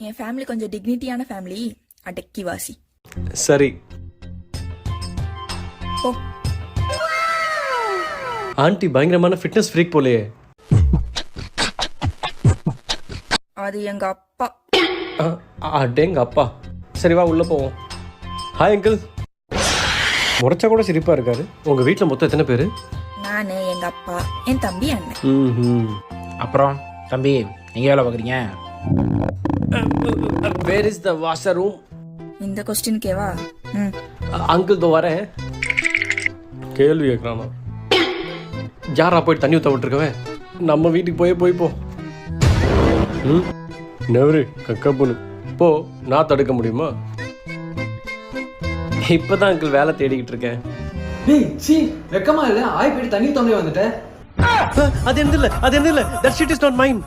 என் family கொஞ்சம் டிக்னிட்டியான family, அடக்கி வாசி. சரி. ஓ, ஆண்டி பயங்கரமான ஃபிட்னஸ் ஃப்ரீக் போலையே. அது எங்க அப்பா. அடேங்க அப்பா. சரி வா உள்ள போவோம். Hi uncle. முறைச்சா கூட சிரிப்பா இருக்காரு. உங்க வீட்டில் மொத்தம் எத்தனை பேர்? நானு, எங்க அப்பா, என் தம்பி, அண்ணன். அப்புறம் தம்பி நீங்கள் வேலை பார்க்குறீங்க? Where is the washer room? இந்த கொஸ்டின்கேவா? ம், அங்கிள் தோ வரேன். கேள்வி கேட்குறானா? யாரா போய் தண்ணி ஊற்ற விட்டுருக்கவன்? நம்ம வீட்டுக்கு போய் போ. நெவரு கக்கப்புன்னு போ. நான் தடுக்க முடியுமா? இப்பதான் அங்கிள் வேலை தேடிக்கிட்டு இருக்கேன். வெக்கமா இல்ல? ஆய் போயிட்டு தண்ணி தொண்டை வந்துட்டேன். அது என்ன இல்ல, that shit is not mine.